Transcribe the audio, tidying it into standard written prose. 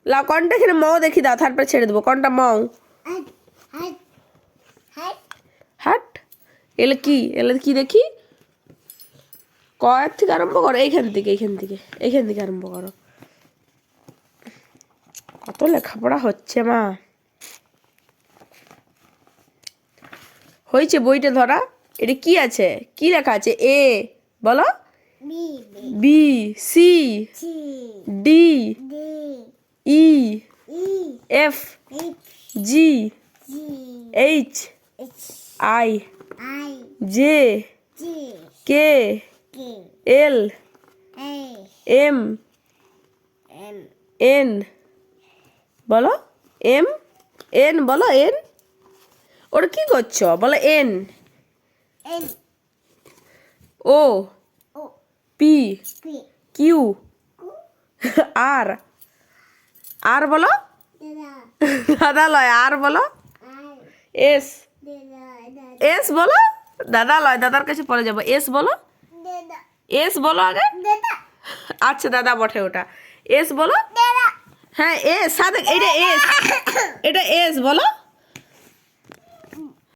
লাও কোনটা এখানে ম দেখি দাও, তারপরে ছেড়ে দেবো। কোনটা ম? হাট। এলে কি? এলে কি দেখি? ক এর থেকে আরম্ভ করো, এইখান থেকে আরম্ভ করো। কত লেখাপড়া হচ্ছে মা। হয়েছে বইটা ধরা? এটা কি আছে? কি লেখা আছে? এ বলো। B, C, D, E, F, G, H, I, J, K, L, M, N বলো। এম, এন বলো। এন। ওটা কি করছো বলো? N, O, P, Q, R, R বলো। দাদা লয়। আর বলো। এস, এস বলো। দাদা লয়, দাদার কাছে পরে যাবো। এস বলো। এস বলো আগে। আচ্ছা দাদা বটে ওটা। এস বলো। হ্যাঁ এস, সাদে এটা এস, এটা এস বলো।